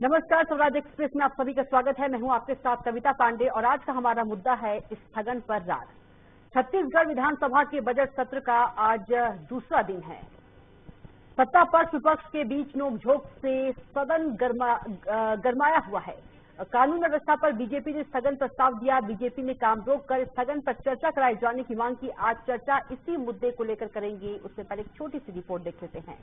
नमस्कार, स्वराज एक्सप्रेस में आप सभी का स्वागत है। मैं हूं आपके साथ कविता पांडे और आज का हमारा मुद्दा है स्थगन पर रार। छत्तीसगढ़ विधानसभा के बजट सत्र का आज दूसरा दिन है। सत्ता पक्ष विपक्ष के बीच नोकझोंक से सदन गरमाया हुआ है। कानून व्यवस्था पर बीजेपी ने स्थगन प्रस्ताव दिया। बीजेपी ने काम रोक कर स्थगन पर चर्चा कराए जाने की मांग की। आज चर्चा इसी मुद्दे को लेकर करेंगे। उससे पहले एक छोटी सी रिपोर्ट देख लेते हैं।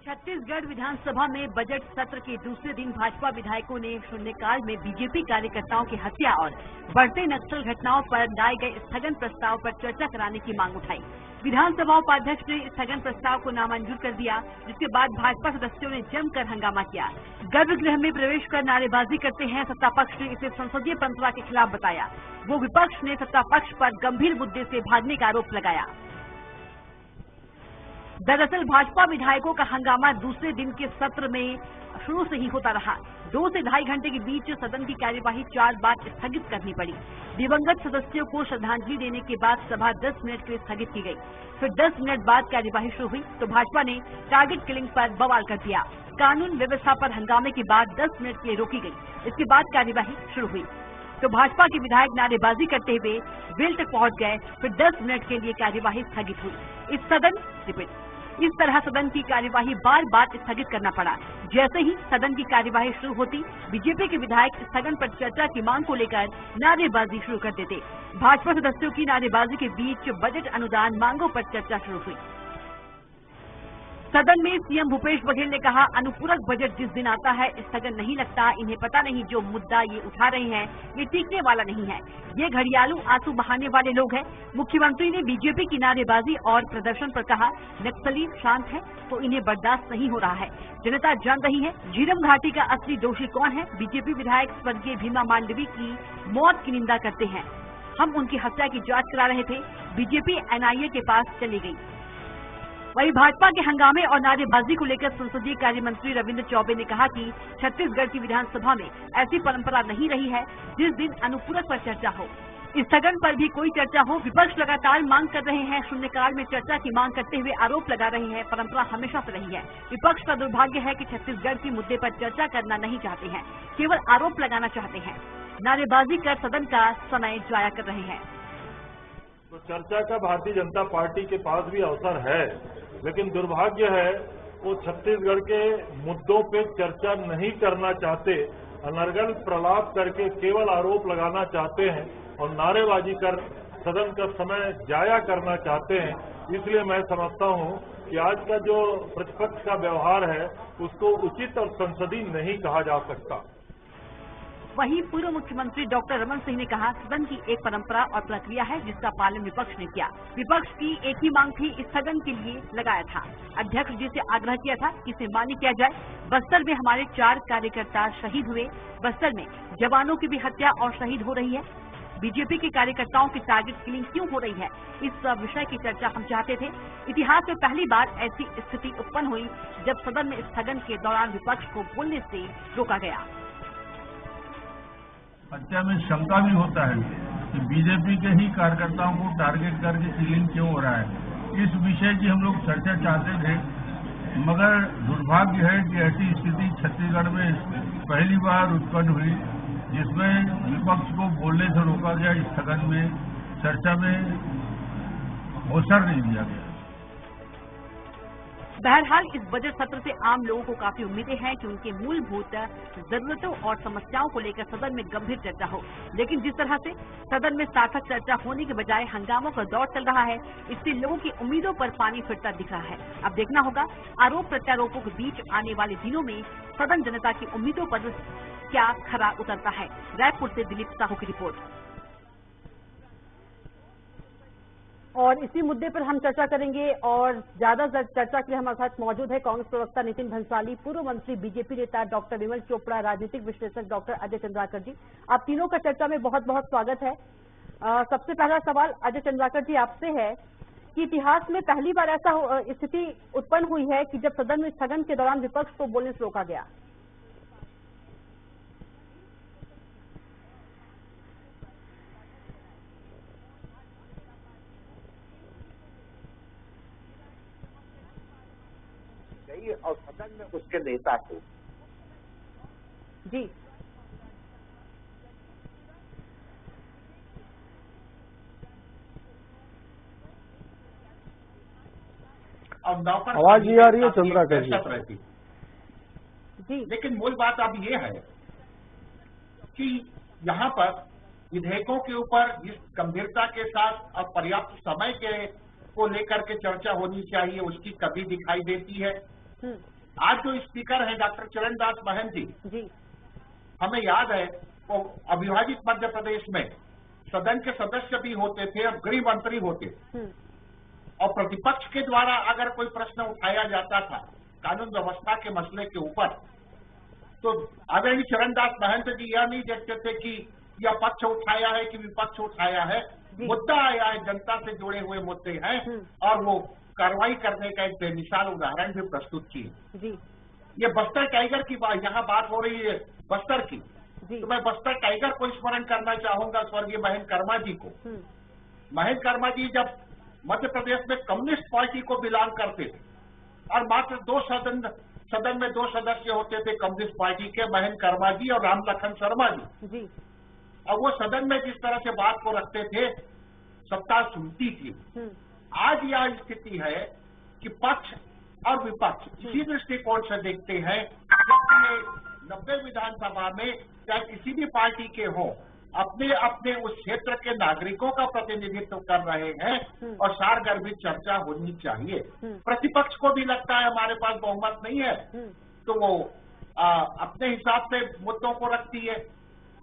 छत्तीसगढ़ विधानसभा में बजट सत्र के दूसरे दिन भाजपा विधायकों ने शून्यकाल में बीजेपी कार्यकर्ताओं की हत्या और बढ़ते नक्सल घटनाओं पर लाए गए स्थगन प्रस्ताव पर चर्चा कराने की मांग उठाई। विधानसभा उपाध्यक्ष ने स्थगन प्रस्ताव को नामंजूर कर दिया, जिसके बाद भाजपा सदस्यों ने जमकर हंगामा किया। गर्भगृह में प्रवेश कर नारेबाजी करते हैं सत्ता पक्ष ने इसे संसदीय परंपरा के खिलाफ बताया। वो विपक्ष ने सत्ता पक्ष पर गंभीर मुद्दे से भागने का आरोप लगाया। दरअसल भाजपा विधायकों का हंगामा दूसरे दिन के सत्र में शुरू से ही होता रहा। 2 से ढाई घंटे के बीच सदन की कार्यवाही 4 बार स्थगित करनी पड़ी। दिवंगत सदस्यों को श्रद्धांजलि देने के बाद सभा 10 मिनट के लिए स्थगित की गई। फिर 10 मिनट बाद कार्यवाही शुरू हुई तो भाजपा ने टारगेट किलिंग पर बवाल कर दिया। कानून व्यवस्था पर हंगामे के बाद 10 मिनट के लिए रोकी गई। इसके बाद कार्यवाही शुरू हुई तो भाजपा के विधायक नारेबाजी करते हुए वेल तक पहुंच गए। फिर 10 मिनट के लिए कार्यवाही स्थगित हुई। इस तरह सदन की कार्यवाही बार बार स्थगित करना पड़ा। जैसे ही सदन की कार्यवाही शुरू होती, बीजेपी के विधायक स्थगन पर चर्चा की मांग को लेकर नारेबाजी शुरू कर देते। भाजपा सदस्यों की नारेबाजी के बीच बजट अनुदान मांगों पर चर्चा शुरू हुई। सदन में सीएम भूपेश बघेल ने कहा, अनुपूरक बजट जिस दिन आता है स्थगन नहीं लगता। इन्हें पता नहीं जो मुद्दा ये उठा रहे हैं ये टिकने वाला नहीं है। ये घड़ियालू आंसू बहाने वाले लोग हैं। मुख्यमंत्री ने बीजेपी की नारेबाजी और प्रदर्शन पर कहा, नक्सली शांत है तो इन्हें बर्दाश्त नहीं हो रहा है। जनता जान रही है झीरम घाटी का असली दोषी कौन है। बीजेपी विधायक स्वर्गीय भीमा मांडवी की मौत की निंदा करते हैं। हम उनकी हत्या की जांच करा रहे थे। बीजेपी एनआईए के पास चली गई। वहीं भाजपा के हंगामे और नारेबाजी को लेकर संसदीय कार्य मंत्री रविंद्र चौबे ने कहा कि छत्तीसगढ़ की विधानसभा में ऐसी परंपरा नहीं रही है जिस दिन अनुपूरक पर चर्चा हो। स्थगन पर भी कोई चर्चा हो। विपक्ष लगातार मांग कर रहे हैं। शून्यकाल में चर्चा की मांग करते हुए आरोप लगा रहे हैं। परंपरा हमेशा से रही है। विपक्ष का दुर्भाग्य है कि छत्तीसगढ़ के मुद्दे पर चर्चा करना नहीं चाहते हैं, केवल आरोप लगाना चाहते हैं। नारेबाजी कर सदन का समय जाया कर रहे हैं। तो चर्चा का भारतीय जनता पार्टी के पास भी अवसर है, लेकिन दुर्भाग्य है वो छत्तीसगढ़ के मुद्दों पे चर्चा नहीं करना चाहते। अनर्गल प्रलाप करके केवल आरोप लगाना चाहते हैं और नारेबाजी कर सदन का समय जाया करना चाहते हैं। इसलिए मैं समझता हूं कि आज का जो प्रतिपक्ष का व्यवहार है उसको उचित और संसदीय नहीं कहा जा सकता। वहीं पूर्व मुख्यमंत्री डॉक्टर रमन सिंह ने कहा, सदन की एक परंपरा और प्रक्रिया है जिसका पालन विपक्ष ने किया। विपक्ष की एक ही मांग थी, स्थगन के लिए लगाया था। अध्यक्ष जी से आग्रह किया था कि इसे मान्य किया जाए। बस्तर में हमारे 4 कार्यकर्ता शहीद हुए। बस्तर में जवानों की भी हत्या और शहीद हो रही है। बीजेपी के कार्यकर्ताओं की टारगेट किलिंग क्यों हो रही है, इस विषय की चर्चा हम चाहते थे। इतिहास में पहली बार ऐसी स्थिति उत्पन्न हुई जब सदन में स्थगन के दौरान विपक्ष को बोलने से रोका गया। हत्या में शंका भी होता है कि बीजेपी के ही कार्यकर्ताओं को टारगेट करके किलिंग क्यों हो रहा है। इस विषय की हम लोग चर्चा चाहते थे, मगर दुर्भाग्य है कि ऐसी स्थिति छत्तीसगढ़ में पहली बार उत्पन्न हुई जिसमें विपक्ष को बोलने से रोका गया। स्थगन में चर्चा में अवसर नहीं दिया गया। बहरहाल इस बजट सत्र से आम लोगों को काफी उम्मीदें हैं कि उनके मूलभूत जरूरतों और समस्याओं को लेकर सदन में गंभीर चर्चा हो। लेकिन जिस तरह से सदन में सार्थक चर्चा होने के बजाय हंगामों का दौर चल रहा है, इससे लोगों की उम्मीदों पर पानी फिरता दिख रहा है। अब देखना होगा आरोप प्रत्यारोपों के बीच आने वाले दिनों में सदन जनता की उम्मीदों पर क्या खरा उतरता है। रायपुर से दिलीप साहू की रिपोर्ट। और इसी मुद्दे पर हम चर्चा करेंगे और ज्यादा चर्चा के लिए हमारे साथ मौजूद है कांग्रेस प्रवक्ता नितिन भंसाली, पूर्व मंत्री बीजेपी नेता डॉक्टर विमल चोपड़ा, राजनीतिक विश्लेषक डॉक्टर अजय चंद्राकर जी। आप तीनों का चर्चा में बहुत बहुत स्वागत है। सबसे पहला सवाल अजय चंद्राकर जी आपसे है कि इतिहास में पहली बार ऐसा स्थिति उत्पन्न हुई है कि जब सदन में स्थगन के दौरान विपक्ष को बोलने से रोका गया। कई पार्टी और सदन में उसके नेता को। जी और नौकर आवाज ये आ रही है चंद्राकर रहती। जी लेकिन मूल बात अब ये है कि यहाँ पर विधेयकों के ऊपर जिस गंभीरता के साथ और पर्याप्त समय के को लेकर के चर्चा होनी चाहिए उसकी कमी दिखाई देती है। आज जो स्पीकर है डॉक्टर चरणदास महंत जी, हमें याद है वो अविभाजित मध्य प्रदेश में सदन के सदस्य भी होते थे और गृह मंत्री होते थे, और प्रतिपक्ष के द्वारा अगर कोई प्रश्न उठाया जाता था कानून व्यवस्था के मसले के ऊपर, तो आदरणीय चरणदास महंत जी यह नहीं देखते थे कि यह पक्ष उठाया है कि विपक्ष उठाया है, मुद्दा आया है, जनता से जुड़े हुए मुद्दे हैं, और वो कार्रवाई करने का एक बेमिसाल उदाहरण भी प्रस्तुत किए। ये बस्तर टाइगर की यहाँ बात हो रही है बस्तर की, तो मैं बस्तर टाइगर को स्मरण करना चाहूंगा स्वर्गीय महेंद्र कर्मा जी को। महेंद्र कर्मा जी जब मध्य प्रदेश में कम्युनिस्ट पार्टी को बिलोंग करते थे और मात्र सदन में दो सदस्य होते थे कम्युनिस्ट पार्टी के, महेंद्र कर्मा जी और राम लखन शर्मा जी, और वो सदन में जिस तरह से बात को रखते थे सत्ता सुनती थी। आज यह स्थिति है कि पक्ष और विपक्ष इसी दृष्टिकोण से देखते हैं कि 90 विधानसभा में चाहे किसी भी पार्टी के हो अपने अपने उस क्षेत्र के नागरिकों का प्रतिनिधित्व कर रहे हैं और सारगर्भित चर्चा होनी चाहिए। प्रतिपक्ष को भी लगता है हमारे पास बहुमत नहीं है, तो वो अपने हिसाब से मुद्दों को रखती है।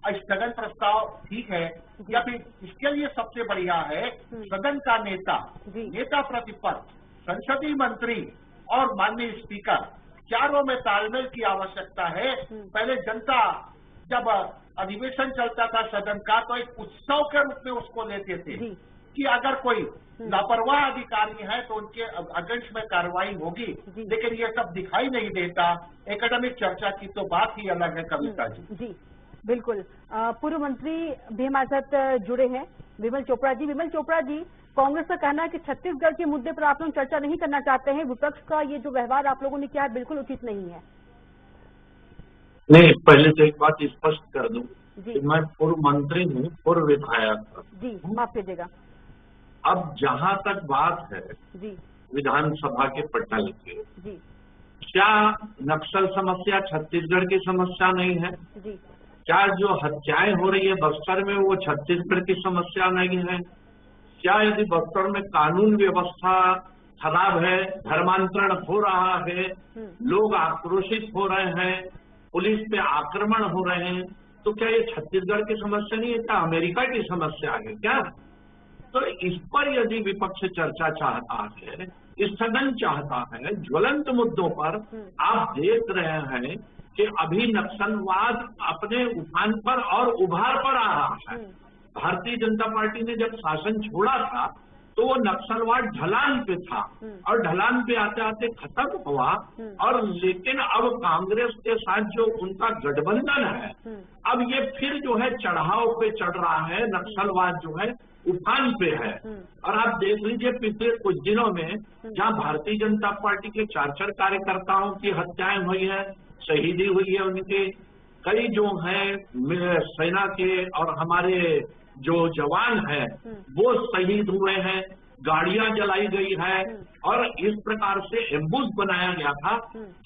स्थगन प्रस्ताव ठीक है, या फिर इसके लिए सबसे बढ़िया है सदन का नेता प्रतिपक्ष, संसदीय मंत्री और माननीय स्पीकर, चारों में तालमेल की आवश्यकता है। पहले जनता जब अधिवेशन चलता था सदन का तो एक उत्सव के रूप में उसको लेते थे कि अगर कोई लापरवाह अधिकारी है तो उनके अगेंस्ट में कार्रवाई होगी, लेकिन ये सब दिखाई नहीं देता। एकेडमिक चर्चा की तो बात ही अलग है कविता जी। जी बिल्कुल। पूर्व मंत्री भी हमारे साथ जुड़े हैं विमल चोपड़ा जी। विमल चोपड़ा जी, कांग्रेस का कहना है कि छत्तीसगढ़ के मुद्दे पर आप लोग चर्चा नहीं करना चाहते हैं, विपक्ष का ये जो व्यवहार आप लोगों ने किया है बिल्कुल उचित नहीं है। नहीं, पहले तो एक बात स्पष्ट कर दूं कि मैं पूर्व मंत्री हूँ, पूर्व विधायक जी, माफ कीजिएगा। अब जहाँ तक बात है जी विधानसभा के पटल के, जी क्या नक्सल समस्या छत्तीसगढ़ की समस्या नहीं है? जी क्या जो हत्याएं हो रही है बस्तर में वो छत्तीसगढ़ की समस्या नहीं है? क्या यदि बस्तर में कानून व्यवस्था खराब है, धर्मांतरण हो रहा है, लोग आक्रोशित हो रहे हैं, पुलिस पे आक्रमण हो रहे हैं, तो क्या ये छत्तीसगढ़ की समस्या नहीं है? क्या अमेरिका की समस्या है क्या? तो इस पर यदि विपक्ष चर्चा चाहता है, स्थगन चाहता है, ज्वलंत मुद्दों पर आप देख रहे हैं कि अभी नक्सलवाद अपने उफान पर और उभार पर आ रहा है। भारतीय जनता पार्टी ने जब शासन छोड़ा था तो वो नक्सलवाद ढलान पे था और ढलान पे आते आते खत्म हुआ, और लेकिन अब कांग्रेस के साथ जो उनका गठबंधन है, अब ये फिर जो है चढ़ाव पे चढ़ रहा है, नक्सलवाद जो है उफान पे है। और आप देख लीजिए पिछले कुछ दिनों में जहाँ भारतीय जनता पार्टी के 4 कार्यकर्ताओं की हत्याएं हुई है, शहीदी हुई है उनके, कई जो हैं सेना के और हमारे जो जवान हैं वो शहीद हुए हैं, गाड़ियां जलाई गई है, और इस प्रकार से एम्बुश बनाया गया था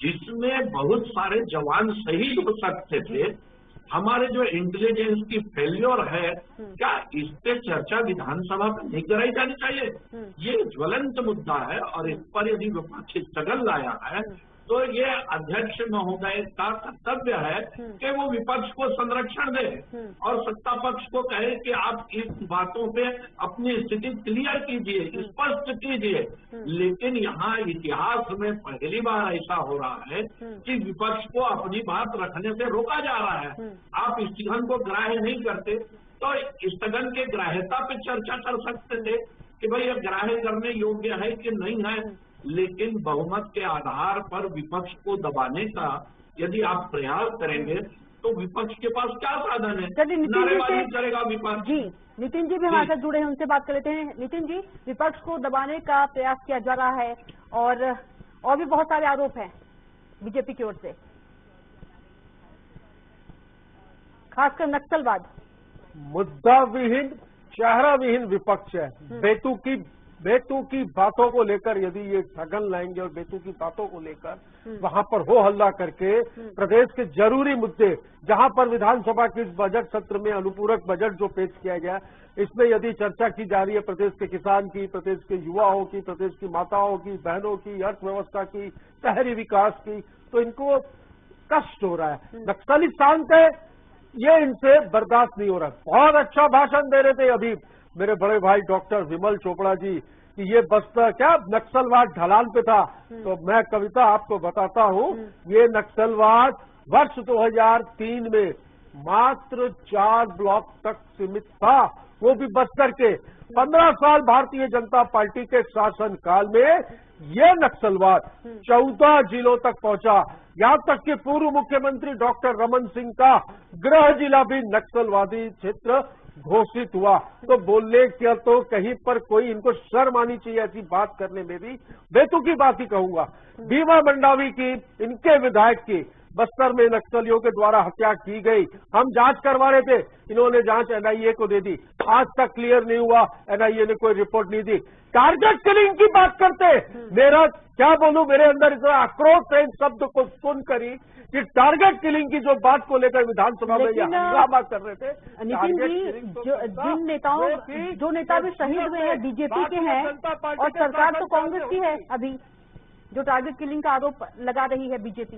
जिसमें बहुत सारे जवान शहीद हो सकते थे। हमारे जो इंटेलिजेंस की फेल्योर है, क्या इस पे चर्चा विधानसभा में नहीं कराई जानी चाहिए? ये ज्वलंत मुद्दा है, और इस पर यदि विपक्ष स्थगन लाया है तो ये अध्यक्ष महोदय का कर्तव्य है कि वो विपक्ष को संरक्षण दे और सत्ता पक्ष को कहे कि आप इन बातों पे अपनी स्थिति क्लियर कीजिए, स्पष्ट कीजिए। लेकिन यहाँ इतिहास में पहली बार ऐसा हो रहा है कि विपक्ष को अपनी बात रखने से रोका जा रहा है। आप स्थगन को ग्राह्य नहीं करते तो स्थगन के ग्राह्यता पे चर्चा कर सकते थे कि भाई यह ग्राह्य करने योग्य है कि नहीं है, लेकिन बहुमत के आधार पर विपक्ष को दबाने का यदि आप प्रयास करेंगे तो विपक्ष के पास क्या साधन है? नारेबाजी करेगा विपक्ष। जी नितिन जी भी हमारे साथ जुड़े हैं, उनसे बात कर लेते हैं। नितिन जी, विपक्ष को दबाने का प्रयास किया जा रहा है और भी बहुत सारे आरोप हैं, बीजेपी की ओर से, खासकर नक्सलवाद। मुद्दा विहीन, चेहरा विहीन विपक्ष है। बेतुकी बातों को लेकर यदि ये सघन लाएंगे और बेतुकी बातों को लेकर वहां पर हो हल्ला करके प्रदेश के जरूरी मुद्दे, जहां पर विधानसभा के इस बजट सत्र में अनुपूरक बजट जो पेश किया गया, इसमें यदि चर्चा की जा रही है प्रदेश के किसान की, प्रदेश के युवाओं की, प्रदेश की माताओं की, बहनों की, अर्थव्यवस्था की, शहरी विकास की, तो इनको कष्ट हो रहा है। नक्सली शांत है, ये इनसे बर्दाश्त नहीं हो रहा। बहुत अच्छा भाषण दे रहे थे अभी मेरे बड़े भाई डॉक्टर विमल चोपड़ा जी कि ये बस्तर क्या नक्सलवाद ढलान पे था। तो मैं कविता आपको बताता हूँ, ये नक्सलवाद वर्ष 2003 में मात्र 4 ब्लॉक तक सीमित था, वो भी बस्तर के। 15 साल भारतीय जनता पार्टी के शासनकाल में ये नक्सलवाद 14 जिलों तक पहुंचा। यहां तक कि पूर्व मुख्यमंत्री डॉक्टर रमन सिंह का गृह जिला भी नक्सलवादी क्षेत्र घोषित हुआ। तो बोलने क्या, तो कहीं पर कोई इनको शर्म आनी चाहिए ऐसी बात करने में भी। बेतुकी बात ही कहूंगा। भीमा मंडावी की, इनके विधायक की बस्तर में नक्सलियों के द्वारा हत्या की गई। हम जांच करवा रहे थे, इन्होंने जांच एनआईए को दे दी, आज तक क्लियर नहीं हुआ, एनआईए ने कोई रिपोर्ट नहीं दी। टारगेट किलिंग की बात करते, मेरा क्या बोलूं, मेरे अंदर इतना आक्रोश है इन शब्द को सुनकर ही कि टारगेट किलिंग की जो बात को लेकर विधानसभा में हंगामा कर रहे थे। नितिन जी, जो नेता भी शहीद हुए हैं बीजेपी के हैं और सरकार तो कांग्रेस की है अभी, जो टारगेट किलिंग का आरोप लगा रही है बीजेपी।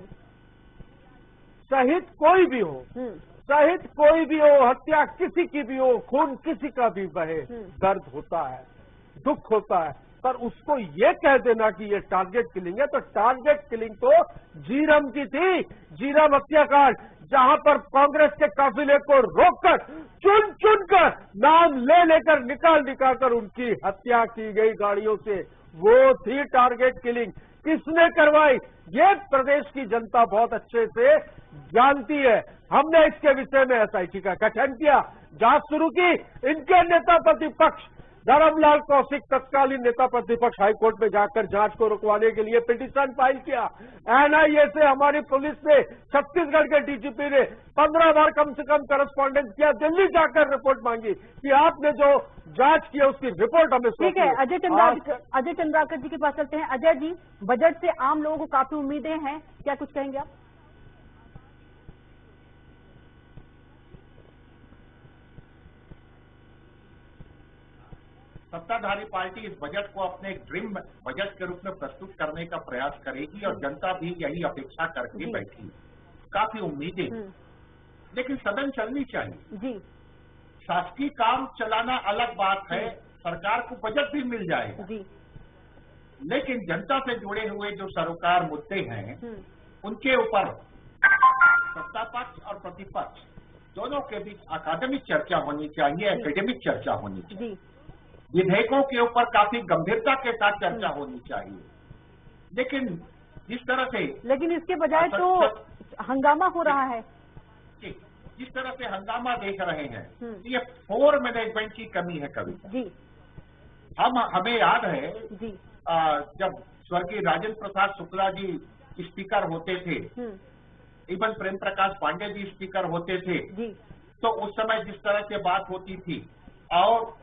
शहीद कोई भी हो, शहीद कोई भी हो, हत्या किसी की भी हो, खून किसी का भी बहे, दर्द होता है, दुख होता है, पर उसको ये कह देना कि ये टारगेट किलिंग है, तो टारगेट किलिंग तो जीरम की थी। जीरम हत्याकांड, जहां पर कांग्रेस के काफिले को रोककर चुन चुन कर नाम ले लेकर निकाल कर उनकी हत्या की गई गाड़ियों से, वो थी टारगेट किलिंग। किसने करवाई, ये प्रदेश की जनता बहुत अच्छे से जानती है। हमने इसके विषय में एसआईटी का गठन किया, जांच शुरू की। इनके नेता प्रतिपक्ष धर्मलाल कौशिक, तत्कालीन नेता प्रतिपक्ष, हाईकोर्ट में जाकर जांच को रुकवाने के लिए पिटीशन फाइल किया। एनआईए से हमारी पुलिस ने, छत्तीसगढ़ के डीजीपी ने 15 बार कम से कम करस्पॉन्डेंस किया, दिल्ली जाकर रिपोर्ट मांगी कि आपने जो जांच की उसकी रिपोर्ट हमें ठीक है। अजय चंद्राकर जी के पास चलते हैं। अजय जी, बजट से आम लोगों को काफी उम्मीदें हैं, क्या कुछ कहेंगे आप? सत्ताधारी पार्टी इस बजट को अपने एक ड्रीम बजट के रूप में प्रस्तुत करने का प्रयास करेगी और जनता भी यही अपेक्षा करके बैठी है। काफी उम्मीदें, लेकिन सदन चलनी चाहिए जी। शासकीय काम चलाना अलग बात है, सरकार को बजट भी मिल जाएगा जी, लेकिन जनता से जुड़े हुए जो सरोकार मुद्दे हैं उनके ऊपर सत्ता पक्ष और प्रतिपक्ष दोनों के बीच अकादमिक चर्चा होनी चाहिए, एकेडमिक चर्चा होनी चाहिए। विधेयकों के ऊपर काफी गंभीरता के साथ चर्चा होनी चाहिए, लेकिन जिस तरह से, लेकिन इसके बजाय तो हंगामा हो रहा है। जिस तरह से हंगामा देख रहे हैं, ये फोर मैनेजमेंट की कमी है कविता जी। हमें याद है जी, जब स्वर्गीय राजेंद्र प्रसाद शुक्ला जी स्पीकर होते थे, इवन प्रेम प्रकाश पांडे जी स्पीकर होते थे जी, तो उस समय जिस तरह से बात होती थी, और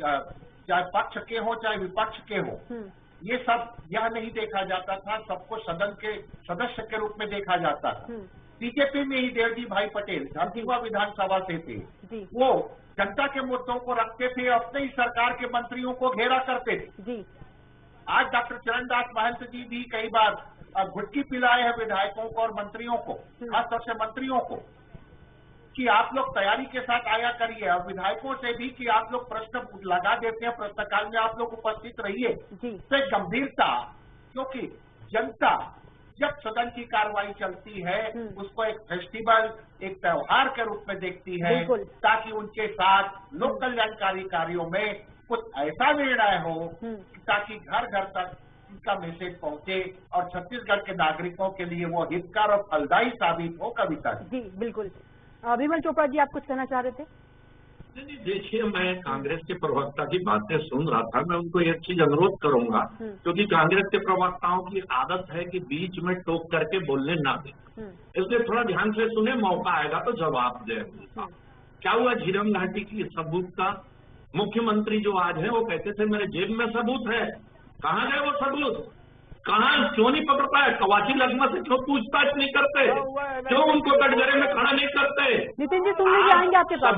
चाहे पक्ष के हो चाहे विपक्ष के हो, ये सब यह नहीं देखा जाता था, सबको सदन के सदस्य के रूप में देखा जाता था। बीजेपी में ही देवजी भाई पटेल झांसीवा विधानसभा से थे, वो जनता के मुद्दों को रखते थे, अपने ही सरकार के मंत्रियों को घेरा करते थे। आज डॉक्टर चरणदास महंत जी भी कई बार घुटकी पिलाए हैं विधायकों को और मंत्रियों को, खासतौर से मंत्रियों को, कि आप लोग तैयारी के साथ आया करिए, और विधायकों से भी कि आप लोग प्रश्न लगा देते हैं, प्रश्नकाल में आप लोग उपस्थित रहिए। तो गंभीरता, क्योंकि जनता जब सदन की कार्रवाई चलती है उसको एक फेस्टिवल, एक त्योहार के रूप में देखती है, ताकि उनके साथ लोक कल्याणकारी कार्यों में कुछ ऐसा निर्णय हो ताकि घर घर तक इसका मैसेज पहुंचे और छत्तीसगढ़ के नागरिकों के लिए वो हितकर और फलदायी साबित हो। कविता जी बिल्कुल। विमल चोपड़ा जी, आप कुछ कहना चाह रहे थे? नहीं, देखिए, मैं कांग्रेस के प्रवक्ता की बातें सुन रहा था। मैं उनको एक चीज अनुरोध करूंगा, क्योंकि कांग्रेस के प्रवक्ताओं की आदत है कि बीच में टोक करके बोलने ना दे, इसलिए थोड़ा ध्यान से सुने, मौका आएगा तो जवाब दे। क्या हुआ झीरम घाटी की सबूत का? मुख्यमंत्री जो आज है वो कहते थे मेरे जेब में सबूत है। कहाँ गए वो सबूत? कहाँ? क्यों नहीं पकड़ पाए? कवाची लगमा से क्यों पूछताछ नहीं करते? क्यों उनको कटघरे में खड़ा नहीं करते? नितिन जी, सुन लीजिए, आएंगे आपके पास।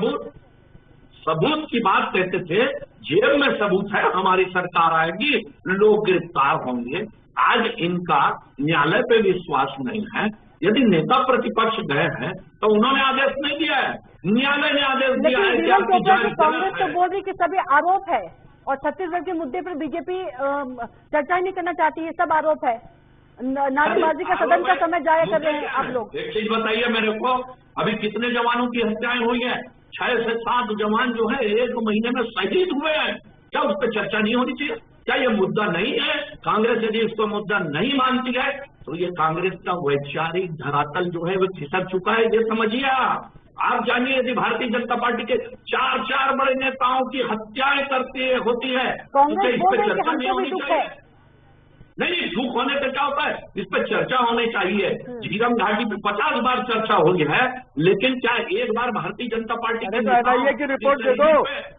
सबूत की बात कहते थे, जेब में सबूत है, हमारी सरकार आएगी, लोग गिरफ्तार होंगे। आज इनका न्यायालय पे विश्वास नहीं है। यदि नेता प्रतिपक्ष गए हैं तो उन्होंने आदेश नहीं दिया है, न्यायालय ने आदेश दिया है कि आपकी जांच कांग्रेस तो है। बोल रही कि सभी आरोप है और छत्तीसगढ़ के मुद्दे पर बीजेपी चर्चा ही नहीं करना चाहती है, सब आरोप है। नारेबाजी का सदन का समय जाया कर रहे हैं आप लोग। एक चीज बताइए मेरे को, अभी कितने जवानों की हत्याएं हुई है? 6 से 7 जवान जो है 1 महीने में शहीद हुए हैं। क्या उस पर चर्चा नहीं होनी चाहिए? क्या ये मुद्दा नहीं है? कांग्रेस यदि इसको मुद्दा नहीं मानती है तो ये कांग्रेस का वैचारिक धरातल जो है वो खिसक चुका है, ये समझिए। आप जानिए, यदि भारतीय जनता पार्टी के 4 बड़े नेताओं की हत्याएं होती है तो कांग्रेस इस बोल पर रही है कि चर्चा नहीं हमको भी होनी दुख चाहिए? है। नहीं, दुख होने से क्या होता है? इस पर चर्चा होनी चाहिए। झीरम घाटी पे 50 बार चर्चा हुई है, लेकिन क्या एक बार भारतीय जनता पार्टी के NIA की रिपोर्ट दे दो।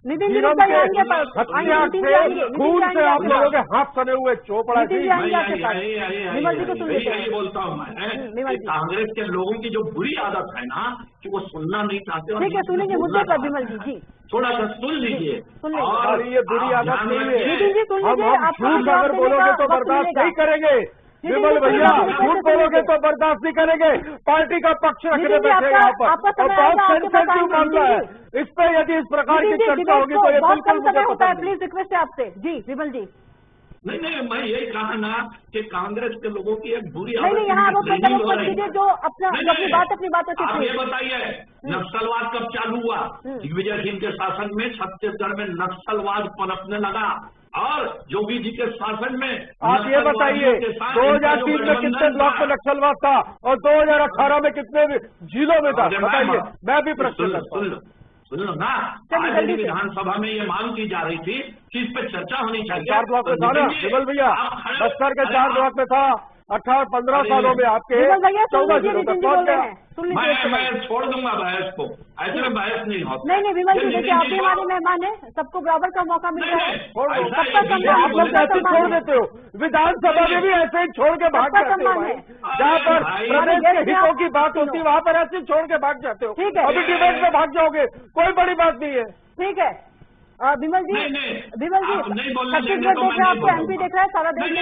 नितिन जी झीरम आएंगे के आएंगे, नितिन जी आएंगे, खून से आप लोगों के हाथ सने हुए चोपड़ा नितिन जी जी। आएंगे आपके पास। विमल जी को सुन लेते यही हैं। बोलता हूँ मैं विमल कि जी। कांग्रेस के लोगों की जो बुरी आदत है ना कि वो सुनना नहीं चाहते। ठीक है, सुनेंगे मुद्दे पर विमल जी। जी, थोड़ा सा सुन लीजिए। सुन लीजिए। और ये बुरी आप आदत ध्यान नहीं रखिए। है। नितिन जी सुन लीजिए, हम आपको झूठ जवाब अगर देने बोलोगे का तो वक्त बर्दाश्त मिलेगा। नहीं करेंगे। विमल भैया, झूठ बोलोगे तो बर्दाश्त नहीं करेंगे। पार्टी का पक्ष रखने नितिन जी, बैठे यहाँ पर। आपका और समय बहुत आएगा, आपके पास सेंसिटिव आएंगे। मामला है। नितिन इस पे यदि इस प्रकार की नितिन जी, चर्चा होगी डिबेट तो ये को बहुत बिल्कुल कम मुझे समय होता है, पसंद नहीं। प्लीज रिक्वेस्ट है आपसे। जी विमल जी। नहीं, मैं यही कहा ना कि कांग्रेस के लोगों की एक बुरी नहीं नहीं, यहाँ आरोप ट्रेनिंग हो मत रही कीजिए, है। जो अपनी बात रखिए आप ये प्लीज। बताइए, नक्सलवाद कब चालू हुआ? दिग्विजय सिंह के शासन में छत्तीसगढ़ में नक्सलवाद पनपने लगा और योगी जी के शासन में आप ये बताइए, 2003 में कितने ब्लॉक में नक्सलवाद था और 2018 में कितने जिलों में था? बताइए, मैं भी प्रश्न करता हूँ। सुन लो ना, आज भी विधानसभा में ये मांग की जा रही थी कि इस पर चर्चा होनी चाहिए। 4 ब्लॉक में था ना विमल भैया, बस्तर के 4 ब्लॉक में था। 18-15 सालों में आपके 14 जिलों तक पहुंच गया। मैं छोड़ दूंगा बहस को, ऐसे में बहस नहीं होती। नहीं विमल जी, देखिए आप भी हमारे मेहमान हैं, सबको बराबर का मौका मिल रहा है। आप लोग ऐसे छोड़ देते हो, विधानसभा में भी ऐसे ही छोड़ के भाग जाते हो भाई। जहाँ पर प्रदेश के हितों की बात होती है वहाँ पर ऐसे ही छोड़ के भाग जाते हो। ठीक है, अभी डिबेट में भाग जाओगे, कोई बड़ी बात नहीं है। ठीक है विमल जी, विमल जी, छत्तीसगढ़ देख रहा है, आपको MP देख रहा है, सारा देश।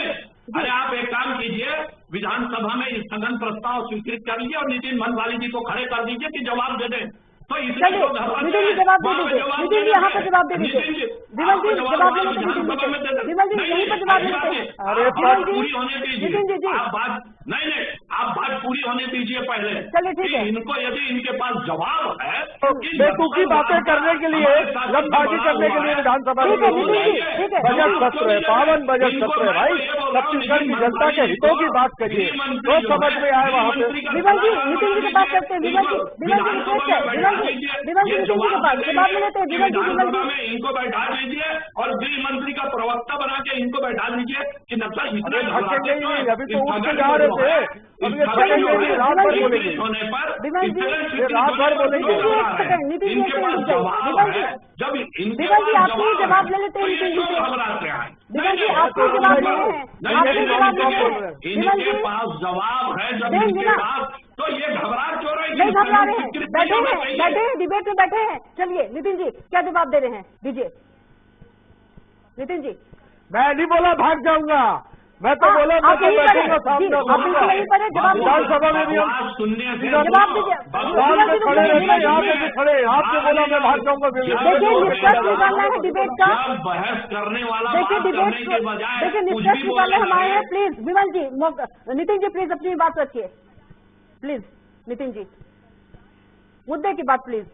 अरे आप एक काम कीजिए, विधानसभा में स्थगन प्रस्ताव स्वीकृत कर लीजिए और नितिन भंसाली जी को खड़े कर दीजिए कि जवाब दे दें। तो चलिए नितिन जी जवाब दे दीजिए, नितिन जी यहाँ पर जवाब दे दीजिए। विमल जी जवाब देने के लिए विमल जी यहीं पर जवाब देते हैं। अरे बात पूरी होने दीजिए। नितिन जी आप बात नहीं, आप बात पूरी होने दीजिए पहले। चलिए ठीक है। इनको यदि इनके पास जवाब है बेतुकी बातें करने के लिए, लफाजी करने के लिए विधानसभा में बजट सत्र है, पावन बजट सत्र है भाई। छत्तीसगढ़ की जनता के हितों की बात करिए तो समझ में आए वहाँ पे। विमल जी नितिन जी की बात करते हैं। विमल जी रिक्वेस्ट है, विमल जी नितिन जी के पास जवाब ले लेते हैं। विधानसभा में इनको बैठा दीजिए और गृह मंत्री का प्रवक्ता बना के इनको बैठा दीजिए कि नक्सल अभी तो उठ के जा रहे थे, अब ये थकेंगे नहीं, रात भर बोलेंगे। होने पर विमल जी रात भर बोलेंगे। नितिन जी विमल जी जब विमल जी आप ही जवाब ले लेते हैं नितिन जी से। विमल जी आप ही जवाब ले रहे हैं, आप ही जवाब ले रहे हैं। विमल जी पास जवाब है जब इनके पास, तो ये घबरा क्यों रहे? नहीं घबरा रहे हैं, बैठे हैं डिबेट में बैठे हैं। चलिए नितिन जी क्या जवाब दे रहे हैं, दीजिए नितिन जी। मैं नहीं बोला भाग जाऊंगा, मैं तो बोला मैं तो बैठूंगा सामने। विधानसभा में भी हम सुनने से जवाब दीजिए। खड़े रहते, यहाँ पे भी खड़े, आपने बोला मैं भाग जाऊंगा। देखिए निष्कर्ष निकालना है डिबेट का। बहस करने वाला देखिए डिबेट, देखिए निष्कर्ष निकालने हम आए हैं। प्लीज विमल जी, नितिन जी प्लीज अपनी बात रखिए प्लीज। नितिन जी मुद्दे की बात प्लीज।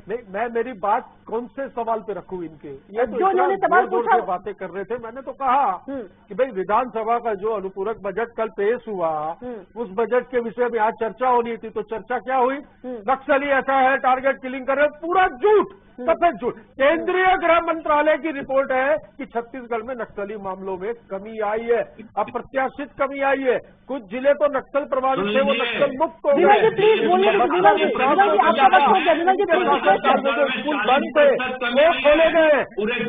नहीं, मैं मेरी बात कौन से सवाल पे रखूं इनके? ये तो जो उन्होंने सवाल जोर पूछा से बातें कर रहे थे। मैंने तो कहा कि भाई विधानसभा का जो अनुपूरक बजट कल पेश हुआ, उस बजट के विषय में आज चर्चा होनी थी, तो चर्चा क्या हुई? नक्सली ऐसा है, टारगेट किलिंग कर रहे, पूरा झूठ, सफेद झूठ। केंद्रीय गृह मंत्रालय की रिपोर्ट है कि छत्तीसगढ़ में नक्सली मामलों में कमी आई है, अप्रत्याशित कमी आई है। कुछ जिले तो नक्सल प्रभावित थे, वो नक्सल मुक्त हो गए। प्लीज बोलिए। स्कूल बंद थे, वो खोले गए।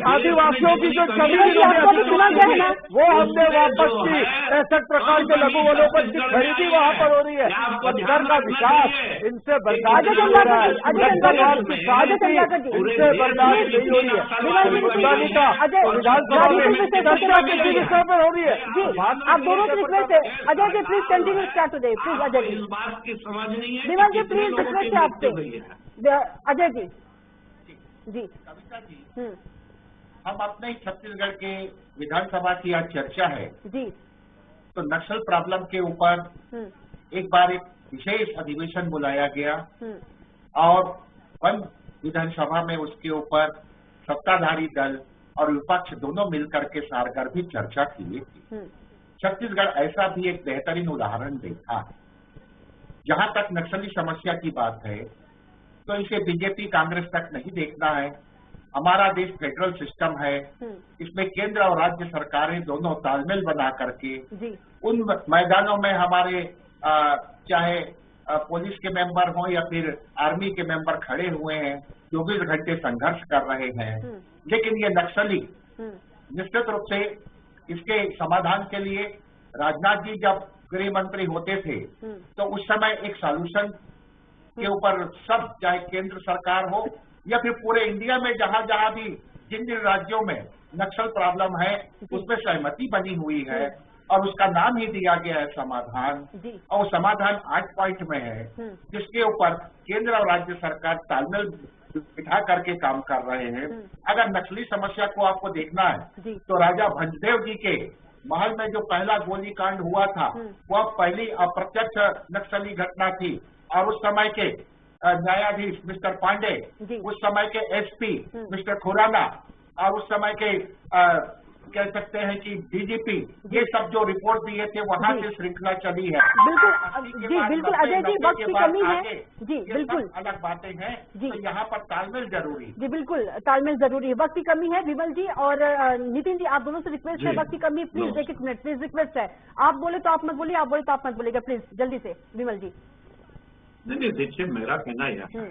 आदिवासियों की जो जमीन वो हमने वापस की। 65 प्रकार के लघु वनोपज की खरीदी वहाँ पर हो रही है। बंदर का विकास इनसे बर्दाश्त नहीं हो रहा है। नक्सलवाद की शांति इनसे बर्दाश्त नहीं हो रही है। विधानसभा में चर्चा किसी विषय पर हो रही है। आप दोनों की रिक्वेस्ट है। Ajay ji please continue start today, please Ajay ji. इस बात की समझ नहीं है। विमल जी प्लीज रिक्वेस्ट है आपसे। अजय जी जी। कविता जी, हम अपने छत्तीसगढ़ के विधानसभा की आज चर्चा है जी, तो नक्सल प्रॉब्लम के ऊपर एक बार एक विशेष अधिवेशन बुलाया गया और बंद विधानसभा में उसके ऊपर सत्ताधारी दल और विपक्ष दोनों मिलकर के सारगर भी चर्चा की थी। छत्तीसगढ़ ऐसा भी एक बेहतरीन उदाहरण देखा है। जहां तक नक्सली समस्या की बात है तो इसे बीजेपी कांग्रेस तक नहीं देखना है। हमारा देश फेडरल सिस्टम है, इसमें केंद्र और राज्य सरकारें दोनों तालमेल बना करके उन मैदानों में हमारे चाहे पुलिस के मेंबर हों या फिर आर्मी के मेंबर खड़े हुए हैं, 24 घंटे संघर्ष कर रहे हैं। लेकिन ये नक्सली निश्चित रूप से इसके समाधान के लिए राजनाथ जी जब गृह मंत्री होते थे तो उस समय एक सॉल्यूशन के ऊपर सब, चाहे केंद्र सरकार हो या फिर पूरे इंडिया में जहां जहां भी जिन जिन राज्यों में नक्सल प्रॉब्लम है उसमें सहमति बनी हुई है और उसका नाम ही दिया गया है समाधान। और वो समाधान 8 पॉइंट में है जिसके ऊपर केंद्र और राज्य सरकार तालमेल बिठा करके काम कर रहे हैं। अगर नक्सली समस्या को आपको देखना है तो राजा भंजदेव जी के महल में जो पहला गोलीकांड हुआ था वह पहली अप्रत्यक्ष नक्सली घटना थी और उस समय के न्यायाधीश मिस्टर पांडे, उस समय के एसपी मिस्टर खुराना और उस समय के कह सकते हैं कि डीजीपी, ये सब जो रिपोर्ट दिए थे वहां से श्रृंखला चली है। बिल्कुल जी, बिल्कुल अजय जी, वक्त की कमी है जी, बिल्कुल अलग बातें हैं जी, तो यहाँ पर तालमेल जरूरी जी, बिल्कुल तालमेल जरूरी है। वक्त की कमी है विमल जी और नितिन जी, आप दोनों से रिक्वेस्ट है, वक्त की कमी, प्लीज एक मिनट प्लीज रिक्वेस्ट है। आप बोले तो आप मत बोलिए, आप बोले तो आप मत बोलिएगा, प्लीज जल्दी से विमल जी। नहीं, देखिए मेरा कहना यह है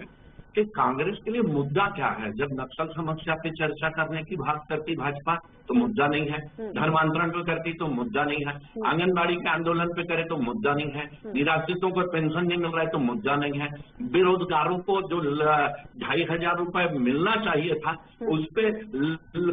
कि कांग्रेस के लिए मुद्दा क्या है। जब नक्सल समस्या पे चर्चा करने की बात करती भाजपा तो मुद्दा नहीं है, धर्मांतरण पे करती तो मुद्दा नहीं है, आंगनबाड़ी के आंदोलन पे करे तो मुद्दा नहीं है, निराश्रितों को पेंशन नहीं मिल रहा है तो मुद्दा नहीं है, बेरोजगारों को जो 2,500 रुपए मिलना चाहिए था उस पे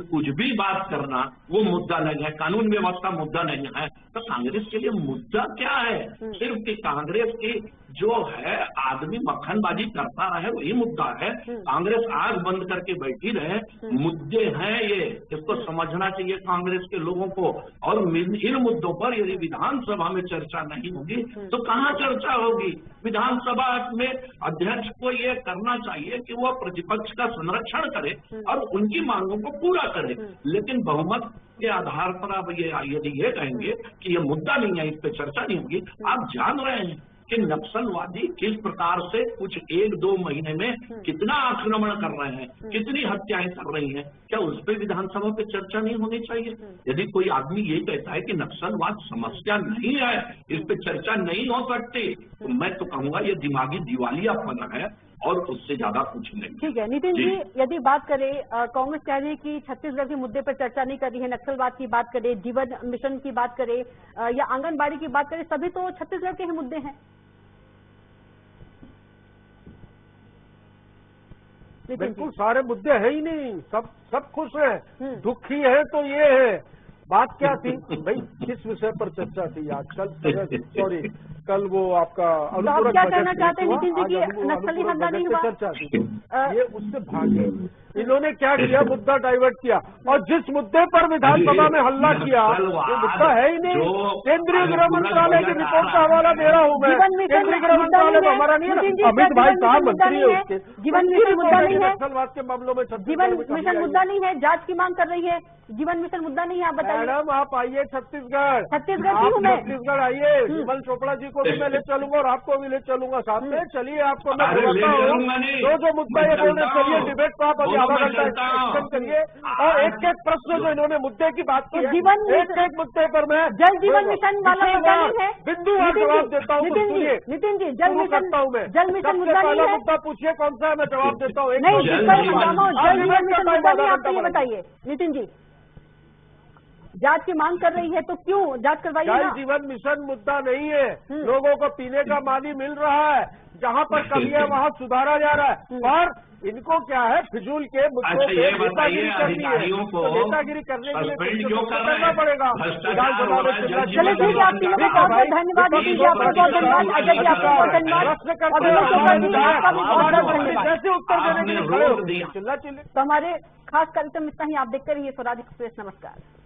कुछ भी बात करना वो मुद्दा नहीं है, कानून व्यवस्था मुद्दा नहीं है। तो कांग्रेस के लिए मुद्दा क्या है? सिर्फ कि कांग्रेस की जो है आदमी मक्खनबाजी करता रहे वही मुद्दा है। कांग्रेस आग बंद करके बैठी रहे, मुद्दे हैं ये, इसको समझना चाहिए कांग्रेस के लोगों को। और इन मुद्दों पर यदि विधानसभा में चर्चा नहीं होगी तो कहाँ चर्चा होगी? विधानसभा में अध्यक्ष को ये करना चाहिए कि वो प्रतिपक्ष का संरक्षण करे और उनकी मांगों को पूरा करे। लेकिन बहुमत के आधार पर आप यदि ये कहेंगे कि ये मुद्दा नहीं है, इस पर चर्चा नहीं होगी, आप जान रहे हैं कि नक्सलवादी किस प्रकार से कुछ 1-2 महीने में कितना आक्रमण कर रहे हैं, कितनी हत्याएं कर रही हैं। क्या उस पर विधानसभा पे चर्चा नहीं होनी चाहिए? यदि कोई आदमी ये कहता है कि नक्सलवाद समस्या नहीं है, इस पे चर्चा नहीं हो सकती, तो मैं तो कहूंगा ये दिमागी दिवालियापन है और उससे ज्यादा कुछ नहीं। ठीक है नितिन जी, यदि बात करें कांग्रेस कह रही है कि छत्तीसगढ़ के मुद्दे पर चर्चा नहीं कर रही है, नक्सलवाद की बात करें, जीवन मिशन की बात करें या आंगनबाड़ी की बात करें, सभी तो छत्तीसगढ़ के ही मुद्दे हैं। बिल्कुल सारे मुद्दे है ही नहीं, सब खुश हैं, दुखी है तो ये है। बात क्या थी भाई, किस विषय पर चर्चा थी आजकल? सॉरी, कल वो आपका आप अनुपूरक क्या बजट कहना पेश चाहते हैं हुआ, नितिन जी आज की अनुपूरक नक्सली हमला बजट नहीं पे हुआ? चर्चा थी। ये उससे भागे, इन्होंने क्या किया, मुद्दा डाइवर्ट किया, और जिस मुद्दे पर विधानसभा में हल्ला किया वो मुद्दा है ही नहीं। केंद्रीय गृह मंत्रालय की रिपोर्ट का हवाला दे रहा हूँ मैं, जीवन मिशन केंद्रीय गृह मुद्दा मंत्रालय नहीं है। हमारा नहीं है नितिन जी, ना, अमित भाई जीवन साहब मिशन मुद्दा मंत्री है नहीं है। उसके, जीवन मिशन मुद्दा नहीं है। नक्सलवाद के मामलों में जीवन मिशन मुद्दा नहीं है, जांच की मांग कर रही है। जीवन मिशन मुद्दा नहीं है, आप बताइए। मैडम आप आइए छत्तीसगढ़, छत्तीसगढ़ आप की हूँ मैं। छत्तीसगढ़ आइए, विमल चोपड़ा जी को भी मैं ले चलूंगा और आपको भी ले चलूंगा साथ में। चलिए आपको मैं अरे बताता ले हूँ चलूंगा नहीं, जो मुद्दा ये बोल रहे, चलिए डिबेट को आप अभी आधा घंटा चलता हूँ। एक्सटेंड करिए, और एक एक प्रश्न जो इन्होंने मुद्दे की बात की तो है, जीवन एक एक मुद्दे पर मैं जल जीवन मिशन वाला मुद्दा नहीं है। बिंदुवार जवाब देता हूँ। नितिन जी, नितिन जी, जल मिशन करता हूँ मैं, जल मिशन सबसे मुद्दा नहीं पहला है। मुद्दा पूछिए कौन सा है, मैं जवाब देता हूँ। नहीं, जल जिसका जीवन- हंगामा हो, आप जल जीवन डिबेट मिशन का मुद्दा टाइम नहीं है, आधा आप तो ये घंटा बताइए नितिन जी। जांच की मांग कर रही है तो क्यों जांच करवाइए जल ना। जीवन मिशन मुद्दा नहीं है, लोगों को पीने का पानी मिल रहा है, जहाँ पर कमी है वहाँ सुधारा जा रहा है, और इनको क्या है, फिजूल के मुद्दों अच्छा, पे ये बताइए नेतागिरी करनी है, अधिकारियों को तो नेतागिरी करने के लिए सस्पेंड कुछ क्यों तो कर करना रहे हैं? पड़ेगा। भ्रष्टाचार विधानसभा हो में रहा है, चिल्ला जल चलिए जीवन ठीक है, आपके लिए बहुत बहुत धन्यवाद नितिन जी, आपका बहुत धन्यवाद। अजय जी, आपका बहुत धन्यवाद। प्रश्न करते और विमल चोपड़ा जी, आपका भी बहुत बहुत हैं, धन्यवाद। जैसे उत्तर देने के लिए आपने खड़े हो रोक दिया। चिल्ला चिल्ली। तो हमारे खास कार्यक्रम इतना ही, आप देखते रहिए स्वराज एक्सप्रेस। नमस्कार।